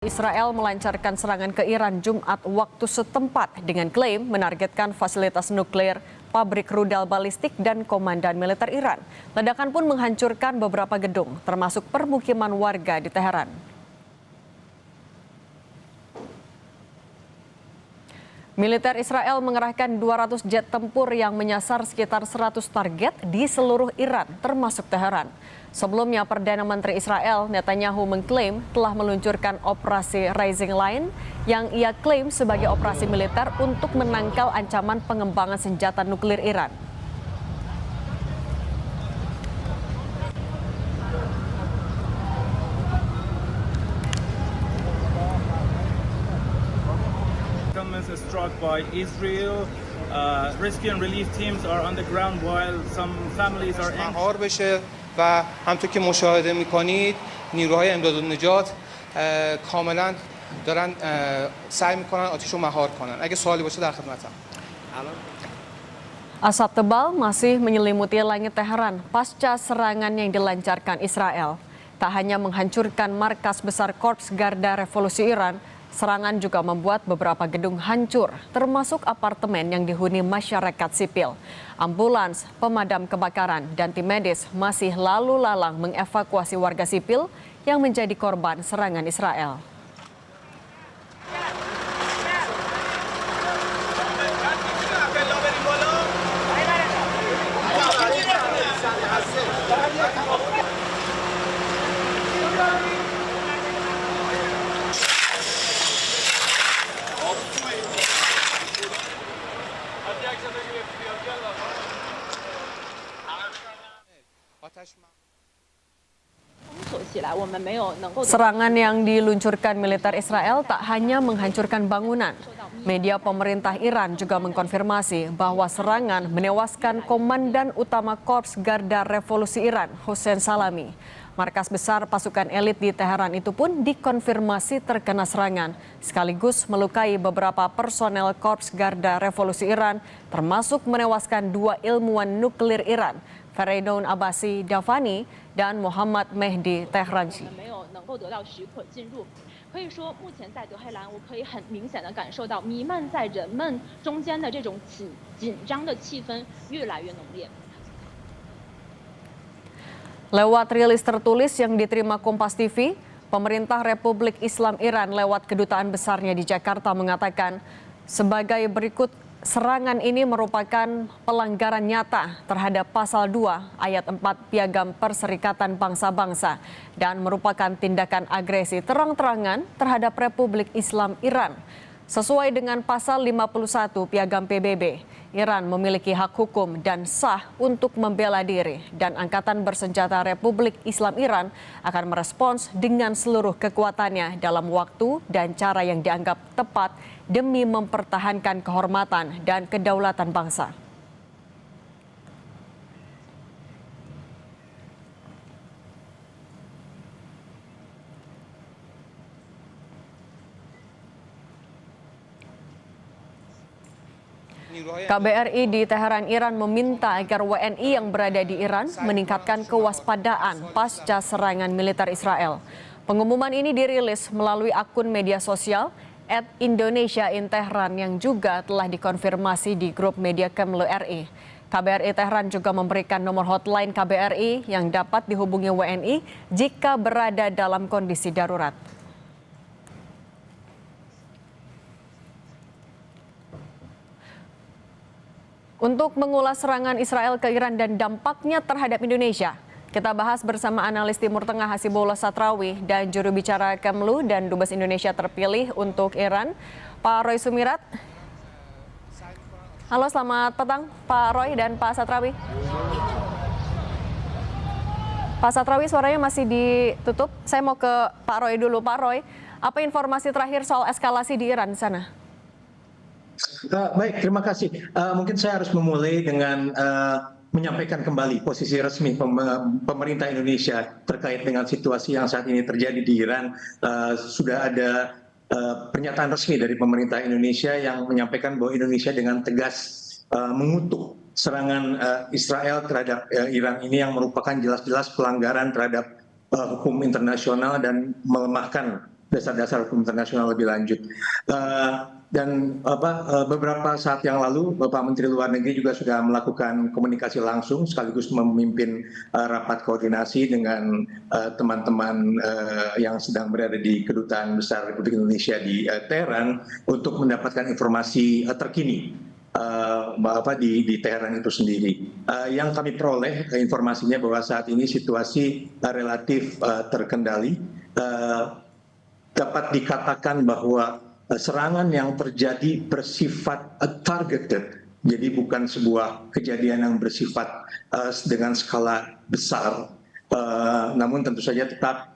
Israel melancarkan serangan ke Iran Jumat waktu setempat dengan klaim menargetkan fasilitas nuklir, pabrik rudal balistik, dan komandan militer Iran. Ledakan pun menghancurkan beberapa gedung, termasuk permukiman warga di Teheran. Militer Israel mengerahkan 200 jet tempur yang menyasar sekitar 100 target di seluruh Iran, termasuk Teheran. Sebelumnya, Perdana Menteri Israel Netanyahu mengklaim telah meluncurkan operasi Rising Lion yang ia klaim sebagai operasi militer untuk menangkal ancaman pengembangan senjata nuklir Iran. Is struck by Israel. Rescue and relief teams are on the ground while some families are مهار بشه و همونطور که مشاهده می‌کنید نیروهای امداد و نجات کاملا دارن سعی می‌کنن آتش رو مهار کنن. اگه سوالی باشه در خدمتم. Asap tebal masih menyelimuti langit Teheran pasca serangan yang dilancarkan Israel. Tak hanya menghancurkan markas besar Korps Garda Revolusi Iran, serangan juga membuat beberapa gedung hancur, termasuk apartemen yang dihuni masyarakat sipil. Ambulans, pemadam kebakaran, dan tim medis masih lalu lalang mengevakuasi warga sipil yang menjadi korban serangan Israel. Serangan yang diluncurkan militer Israel tak hanya menghancurkan bangunan. Media pemerintah Iran juga mengkonfirmasi bahwa serangan menewaskan Komandan Utama Korps Garda Revolusi Iran, Hossein Salami. Markas besar pasukan elit di Teheran itu pun dikonfirmasi terkena serangan, sekaligus melukai beberapa personel Korps Garda Revolusi Iran, termasuk menewaskan 2 ilmuwan nuklir Iran, Feridun Abbasi Davani dan Muhammad Mehdi Tehranji. 可以说，目前在德黑兰，我可以很明显地感受到弥漫在人们中间的这种紧张的气氛越来越浓烈。 Lewat rilis tertulis yang diterima Kompas TV, pemerintah Republik Islam Iran lewat kedutaan besarnya di Jakarta mengatakan sebagai berikut, serangan ini merupakan pelanggaran nyata terhadap Pasal 2 Ayat 4 Piagam Perserikatan Bangsa-Bangsa dan merupakan tindakan agresi terang-terangan terhadap Republik Islam Iran. Sesuai dengan Pasal 51 Piagam PBB, Iran memiliki hak hukum dan sah untuk membela diri dan Angkatan Bersenjata Republik Islam Iran akan merespons dengan seluruh kekuatannya dalam waktu dan cara yang dianggap tepat demi mempertahankan kehormatan dan kedaulatan bangsa. KBRI di Teheran, Iran meminta agar WNI yang berada di Iran meningkatkan kewaspadaan pasca serangan militer Israel. Pengumuman ini dirilis melalui akun media sosial @Indonesia_in_Tehran yang juga telah dikonfirmasi di grup media Kemlu RI. KBRI Teheran juga memberikan nomor hotline KBRI yang dapat dihubungi WNI jika berada dalam kondisi darurat. Untuk mengulas serangan Israel ke Iran dan dampaknya terhadap Indonesia, kita bahas bersama analis Timur Tengah Hasibullah Satrawi dan juru bicara Kemlu dan Dubes Indonesia terpilih untuk Iran, Pak Roy Sumirat. Halo, selamat petang Pak Roy dan Pak Satrawi. Pak Satrawi, suaranya masih ditutup. Saya mau ke Pak Roy dulu. Pak Roy, apa informasi terakhir soal eskalasi di Iran di sana? Baik, terima kasih. Mungkin saya harus memulai dengan menyampaikan kembali posisi resmi pemerintah Indonesia terkait dengan situasi yang saat ini terjadi di Iran. Sudah ada pernyataan resmi dari pemerintah Indonesia yang menyampaikan bahwa Indonesia dengan tegas mengutuk serangan Israel terhadap Iran ini yang merupakan jelas-jelas pelanggaran terhadap hukum internasional dan melemahkan dasar-dasar hukum internasional lebih lanjut. Dan beberapa saat yang lalu Bapak Menteri Luar Negeri juga sudah melakukan komunikasi langsung sekaligus memimpin rapat koordinasi dengan teman-teman yang sedang berada di Kedutaan Besar Republik Indonesia di Teheran untuk mendapatkan informasi terkini di Teheran itu sendiri. Yang kami peroleh informasinya bahwa saat ini situasi relatif terkendali. Dapat dikatakan bahwa serangan yang terjadi bersifat targeted, jadi bukan sebuah kejadian yang bersifat dengan skala besar, namun tentu saja tetap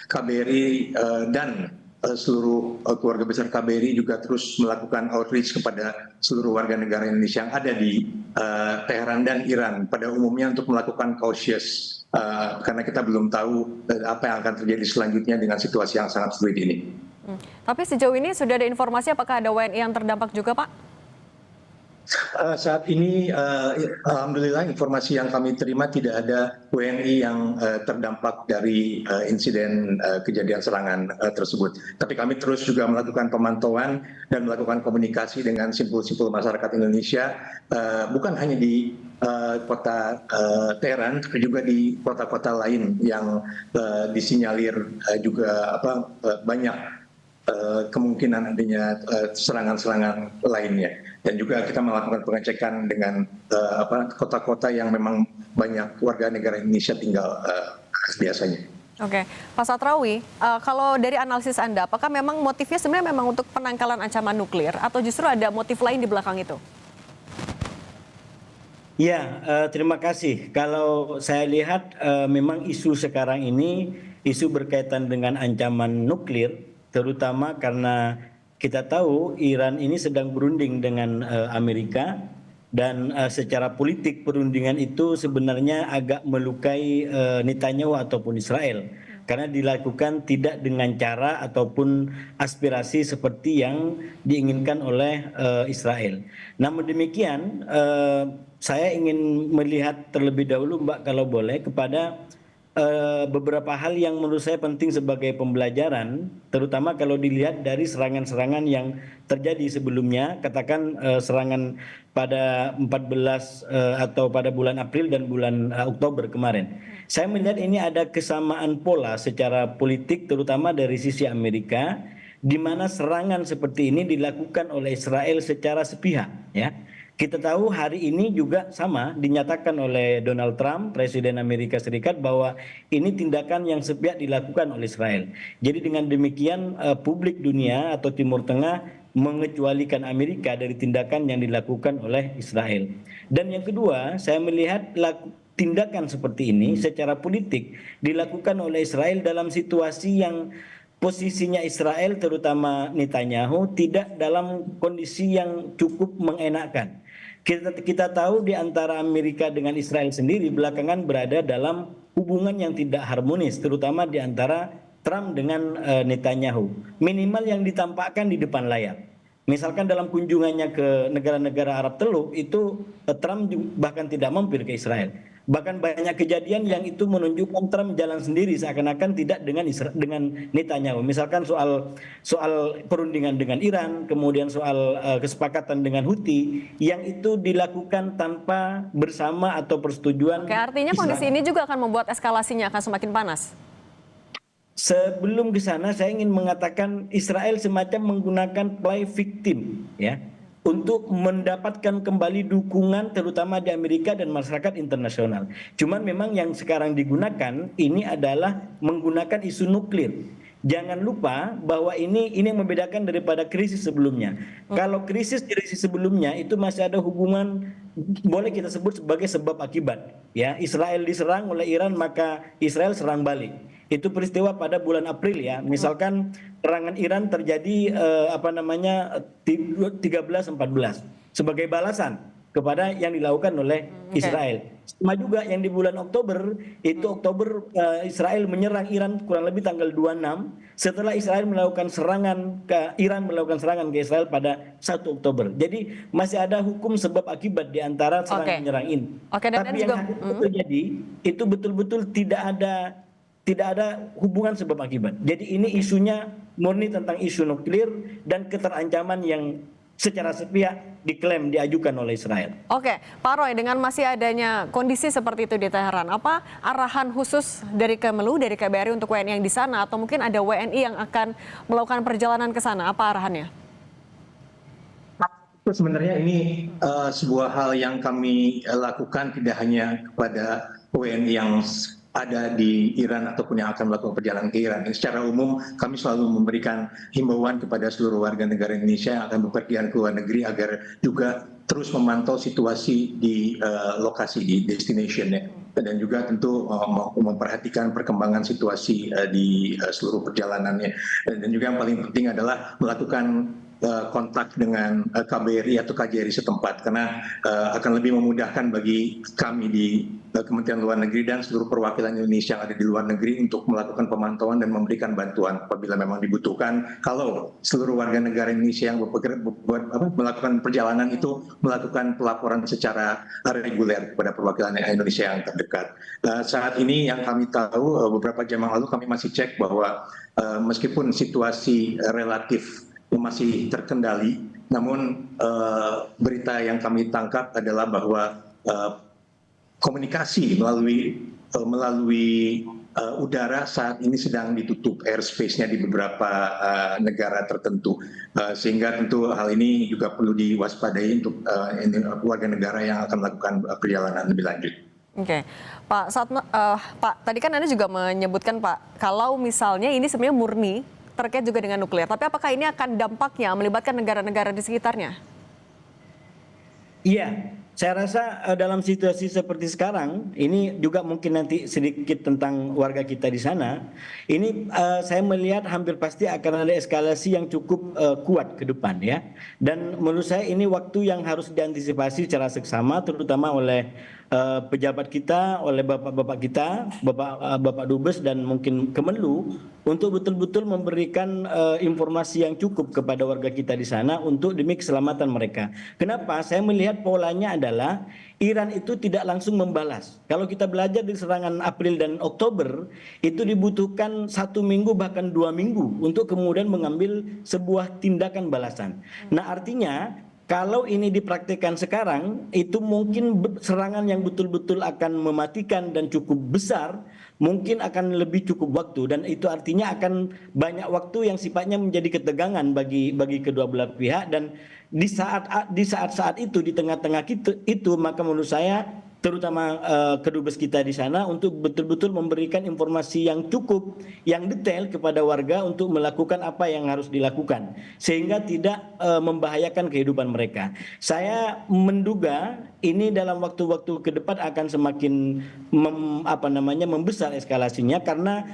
KBRI dan seluruh keluarga besar KBRI juga terus melakukan outreach kepada seluruh warga negara Indonesia yang ada di Teheran dan Iran pada umumnya untuk melakukan cautious, karena kita belum tahu apa yang akan terjadi selanjutnya dengan situasi yang sangat sulit ini. Tapi sejauh ini sudah ada informasi apakah ada WNI yang terdampak juga, Pak? Saat ini alhamdulillah informasi yang kami terima tidak ada WNI yang terdampak dari insiden kejadian serangan tersebut. Tapi kami terus juga melakukan pemantauan dan melakukan komunikasi dengan simpul-simpul masyarakat Indonesia, bukan hanya di kota Teheran, tapi juga di kota-kota lain yang disinyalir juga banyak kemungkinan adanya serangan-serangan lainnya, dan juga kita melakukan pengecekan dengan kota-kota yang memang banyak warga negara Indonesia tinggal biasanya. Oke, Pak Satrawi, kalau dari analisis Anda, apakah memang motifnya sebenarnya memang untuk penangkalan ancaman nuklir atau justru ada motif lain di belakang itu? Ya, terima kasih. Kalau saya lihat memang isu sekarang ini isu berkaitan dengan ancaman nuklir, terutama karena kita tahu Iran ini sedang berunding dengan Amerika, dan secara politik perundingan itu sebenarnya agak melukai Netanyahu ataupun Israel, karena dilakukan tidak dengan cara ataupun aspirasi seperti yang diinginkan oleh Israel. Namun demikian, saya ingin melihat terlebih dahulu, Mbak, kalau boleh, kepada beberapa hal yang menurut saya penting sebagai pembelajaran, terutama kalau dilihat dari serangan-serangan yang terjadi sebelumnya, katakan serangan pada 14 atau pada bulan April dan bulan Oktober kemarin. Saya melihat ini ada kesamaan pola secara politik, terutama dari sisi Amerika, di mana serangan seperti ini dilakukan oleh Israel secara sepihak, ya. Kita tahu hari ini juga sama dinyatakan oleh Donald Trump, Presiden Amerika Serikat, bahwa ini tindakan yang sepihak dilakukan oleh Israel. Jadi dengan demikian publik dunia atau Timur Tengah mengecualikan Amerika dari tindakan yang dilakukan oleh Israel. Dan yang kedua, saya melihat tindakan seperti ini secara politik dilakukan oleh Israel dalam situasi yang posisinya Israel, terutama Netanyahu, tidak dalam kondisi yang cukup mengenakkan. Kita tahu di antara Amerika dengan Israel sendiri belakangan berada dalam hubungan yang tidak harmonis, terutama di antara Trump dengan Netanyahu. Minimal yang ditampakkan di depan layar. Misalkan dalam kunjungannya ke negara-negara Arab Teluk itu Trump bahkan tidak mampir ke Israel. Bahkan banyak kejadian yang itu menunjukkan Trump jalan sendiri seakan-akan tidak dengan Netanyahu. Misalkan soal perundingan dengan Iran, kemudian soal kesepakatan dengan Houthi yang itu dilakukan tanpa bersama atau persetujuan. Oke, artinya kondisi ini juga akan membuat eskalasinya akan semakin panas. Sebelum ke sana saya ingin mengatakan Israel semacam menggunakan play victim, ya, untuk mendapatkan kembali dukungan terutama di Amerika dan masyarakat internasional. Cuman memang yang sekarang digunakan ini adalah menggunakan isu nuklir. Jangan lupa bahwa ini yang membedakan daripada krisis sebelumnya. Kalau krisis sebelumnya itu masih ada hubungan, boleh kita sebut sebagai sebab akibat. Ya, Israel diserang oleh Iran maka Israel serang balik. Itu peristiwa pada bulan April, ya. Misalkan serangan Iran terjadi 13-14 sebagai balasan kepada yang dilakukan oleh Israel. Sama juga yang di bulan Oktober, itu Israel menyerang Iran kurang lebih tanggal 26 setelah Israel melakukan serangan ke Iran, melakukan serangan ke Israel pada 1 Oktober. Jadi masih ada hukum sebab akibat di antara serang menyerang ini. Oke, dan tapi yang terjadi itu betul-betul tidak ada tidak ada hubungan sebab akibat. Jadi ini isunya murni tentang isu nuklir dan keterancaman yang secara sepihak diklaim diajukan oleh Israel. Oke, Pak Roy, dengan masih adanya kondisi seperti itu di Teheran, apa arahan khusus dari Kemlu, dari KBRI untuk WNI yang di sana, atau mungkin ada WNI yang akan melakukan perjalanan ke sana? Apa arahannya? Sebenarnya ini sebuah hal yang kami lakukan tidak hanya kepada WNI yang ada di Iran ataupun yang akan melakukan perjalanan ke Iran. Secara umum kami selalu memberikan himbauan kepada seluruh warga negara Indonesia yang akan bepergian ke luar negeri agar juga terus memantau situasi di lokasi, di destination ya. Dan juga tentu memperhatikan perkembangan situasi di seluruh perjalanannya. Dan juga yang paling penting adalah melakukan kontak dengan KBRI atau KJRI setempat, karena akan lebih memudahkan bagi kami di Kementerian Luar Negeri dan seluruh perwakilan Indonesia yang ada di luar negeri untuk melakukan pemantauan dan memberikan bantuan apabila memang dibutuhkan. Kalau seluruh warga negara Indonesia yang melakukan perjalanan itu melakukan pelaporan secara reguler kepada perwakilan Indonesia yang terdekat. Saat ini yang kami tahu, beberapa jam yang lalu kami masih cek bahwa meskipun situasi relatif masih terkendali, namun berita yang kami tangkap adalah bahwa komunikasi melalui udara saat ini sedang ditutup airspace-nya di beberapa negara tertentu, sehingga tentu hal ini juga perlu diwaspadai untuk warga negara yang akan melakukan perjalanan lebih lanjut. Oke, Pak, Pak, tadi kan Anda juga menyebutkan, Pak, kalau misalnya ini sebenarnya murni terkait juga dengan nuklir, tapi apakah ini akan dampaknya melibatkan negara-negara di sekitarnya? Iya, saya rasa dalam situasi seperti sekarang, ini juga mungkin nanti sedikit tentang warga kita di sana. Ini saya melihat hampir pasti akan ada eskalasi yang cukup kuat ke depan ya. Dan menurut saya ini waktu yang harus diantisipasi secara seksama, terutama oleh pejabat kita, oleh bapak-bapak kita, bapak Dubes dan mungkin Kemenlu, untuk betul-betul memberikan informasi yang cukup kepada warga kita di sana untuk demi keselamatan mereka. Kenapa? Saya melihat polanya adalah Iran itu tidak langsung membalas. Kalau kita belajar di serangan April dan Oktober, itu dibutuhkan 1 minggu bahkan 2 minggu untuk kemudian mengambil sebuah tindakan balasan. Nah, artinya kalau ini dipraktikkan sekarang, itu mungkin serangan yang betul-betul akan mematikan dan cukup besar, mungkin akan lebih cukup waktu, dan itu artinya akan banyak waktu yang sifatnya menjadi ketegangan bagi kedua belah pihak. Dan di saat itu, di tengah-tengah itu, maka menurut saya terutama kedubes kita di sana untuk betul-betul memberikan informasi yang cukup, yang detail kepada warga untuk melakukan apa yang harus dilakukan sehingga tidak membahayakan kehidupan mereka. Saya menduga ini dalam waktu-waktu ke depan akan semakin membesar eskalasinya, karena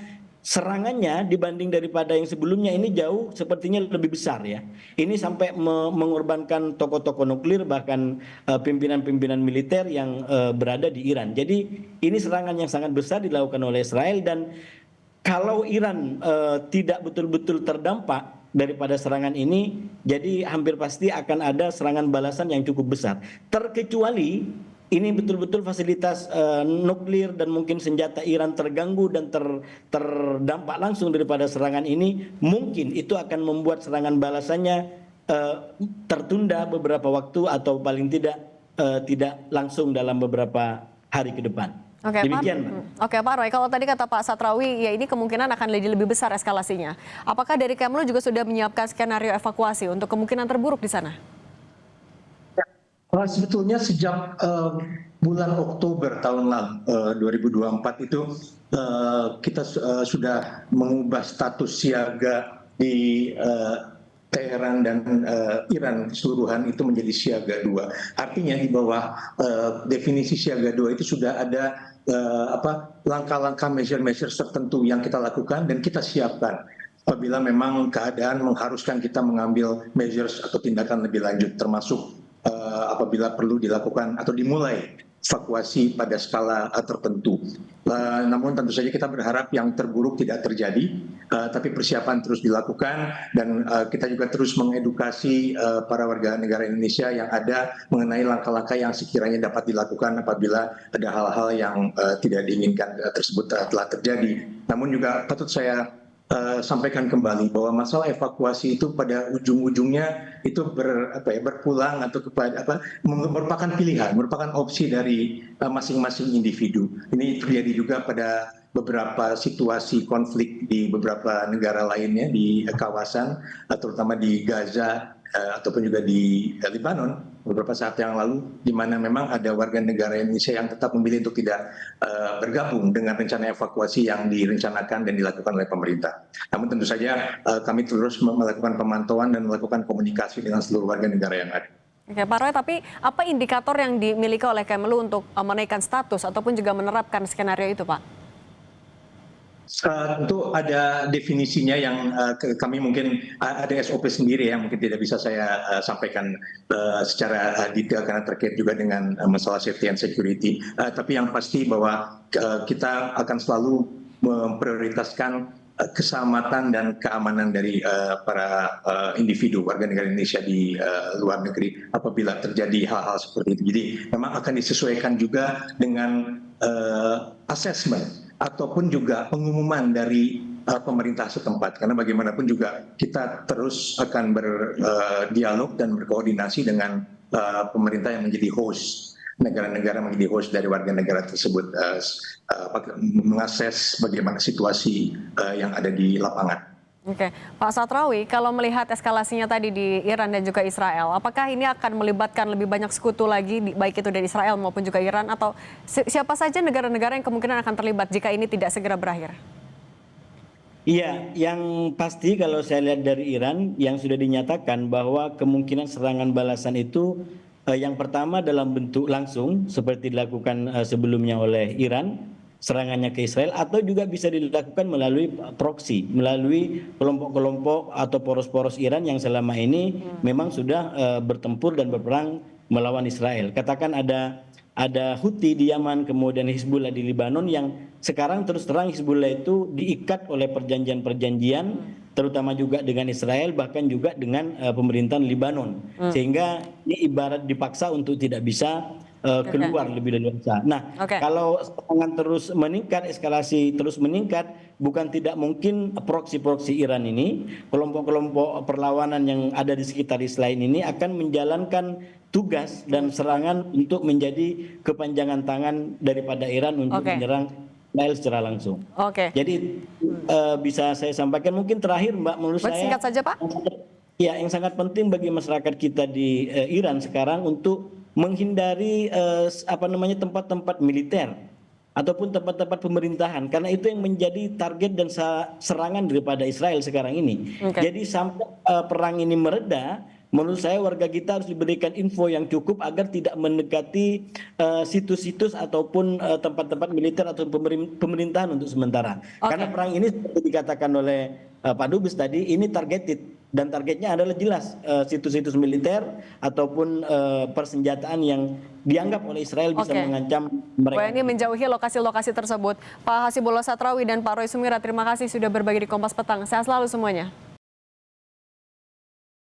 serangannya dibanding daripada yang sebelumnya ini jauh sepertinya lebih besar ya. Ini sampai mengorbankan tokoh-tokoh nuklir, bahkan pimpinan-pimpinan militer yang berada di Iran. Jadi ini serangan yang sangat besar dilakukan oleh Israel, dan kalau Iran tidak betul-betul terdampak daripada serangan ini, jadi hampir pasti akan ada serangan balasan yang cukup besar. Terkecuali ini betul-betul fasilitas nuklir dan mungkin senjata Iran terganggu dan terdampak langsung daripada serangan ini, mungkin itu akan membuat serangan balasannya tertunda beberapa waktu atau paling tidak langsung dalam beberapa hari ke depan. Oke, demikian, Pak Roy, kalau tadi kata Pak Satrawi, ya ini kemungkinan akan lebih besar eskalasinya. Apakah dari Kemlu juga sudah menyiapkan skenario evakuasi untuk kemungkinan terburuk di sana? Sebetulnya sejak bulan Oktober tahun lalu 2024 itu kita sudah mengubah status siaga di Teheran dan Iran keseluruhan itu menjadi siaga 2. Artinya di bawah definisi siaga 2 itu sudah ada langkah-langkah measure tertentu yang kita lakukan dan kita siapkan apabila memang keadaan mengharuskan kita mengambil measures atau tindakan lebih lanjut, termasuk apabila perlu dilakukan atau dimulai evakuasi pada skala tertentu. Namun tentu saja kita berharap yang terburuk tidak terjadi, tapi persiapan terus dilakukan dan kita juga terus mengedukasi para warga negara Indonesia yang ada mengenai langkah-langkah yang sekiranya dapat dilakukan apabila ada hal-hal yang tidak diinginkan tersebut telah terjadi. Namun juga patut saya sampaikan kembali bahwa masalah evakuasi itu pada ujung-ujungnya itu berpulang atau kepada merupakan pilihan, merupakan opsi dari masing-masing individu. Ini terjadi juga pada beberapa situasi konflik di beberapa negara lainnya di kawasan, terutama di Gaza ataupun juga di Lebanon beberapa saat yang lalu, di mana memang ada warga negara Indonesia yang tetap memilih untuk tidak bergabung dengan rencana evakuasi yang direncanakan dan dilakukan oleh pemerintah. Namun tentu saja kami terus melakukan pemantauan dan melakukan komunikasi dengan seluruh warga negara yang ada. Oke, Pak Roy, tapi apa indikator yang dimiliki oleh Kemlu untuk menaikkan status ataupun juga menerapkan skenario itu, Pak? Tentu ada definisinya yang kami mungkin ada SOP sendiri yang mungkin tidak bisa saya sampaikan secara detail karena terkait juga dengan masalah safety and security. Tapi yang pasti bahwa kita akan selalu memprioritaskan keselamatan dan keamanan dari para individu warga negara Indonesia di luar negeri apabila terjadi hal-hal seperti itu. Jadi memang akan disesuaikan juga dengan assessment ataupun juga pengumuman dari pemerintah setempat, karena bagaimanapun juga kita terus akan berdialog dan berkoordinasi dengan pemerintah yang menjadi host, negara-negara menjadi host dari warga negara tersebut, mengakses bagaimana situasi yang ada di lapangan. Oke, Pak Satrawi, kalau melihat eskalasinya tadi di Iran dan juga Israel, apakah ini akan melibatkan lebih banyak sekutu lagi, baik itu dari Israel maupun juga Iran, atau siapa saja negara-negara yang kemungkinan akan terlibat jika ini tidak segera berakhir? Iya, yang pasti kalau saya lihat dari Iran yang sudah dinyatakan bahwa kemungkinan serangan balasan itu yang pertama dalam bentuk langsung seperti dilakukan sebelumnya oleh Iran, serangannya ke Israel, atau juga bisa dilakukan melalui proksi, melalui kelompok-kelompok atau poros-poros Iran yang selama ini memang sudah bertempur dan berperang melawan Israel. Katakan ada Houthi di Yaman, kemudian Hizbullah di Lebanon yang sekarang terus terang Hizbullah itu diikat oleh perjanjian-perjanjian terutama juga dengan Israel, bahkan juga dengan pemerintahan Lebanon, sehingga ini ibarat dipaksa untuk tidak bisa keluar lebih leluasa. Nah, kalau serangan terus meningkat, eskalasi terus meningkat, bukan tidak mungkin proksi-proksi Iran ini, kelompok-kelompok perlawanan yang ada di sekitar Israel ini akan menjalankan tugas dan serangan untuk menjadi kepanjangan tangan daripada Iran untuk menyerang Israel secara langsung. Jadi bisa saya sampaikan mungkin terakhir, Mbak, menurut saya singkat saja, Pak. Ya, yang sangat penting bagi masyarakat kita di Iran sekarang untuk menghindari tempat-tempat militer ataupun tempat-tempat pemerintahan, karena itu yang menjadi target dan serangan daripada Israel sekarang ini. Jadi sampai perang ini mereda, menurut saya warga kita harus diberikan info yang cukup agar tidak mendekati situs-situs ataupun tempat-tempat militer atau pemerintahan untuk sementara. Karena perang ini seperti dikatakan oleh Pak Dubes tadi, ini targeted. Dan targetnya adalah jelas situs-situs militer ataupun persenjataan yang dianggap oleh Israel bisa mengancam mereka. Ini menjauhi lokasi-lokasi tersebut. Pak Hasibullah Satrawi dan Pak Roy Sumira, terima kasih sudah berbagi di Kompas Petang. Sehat selalu semuanya.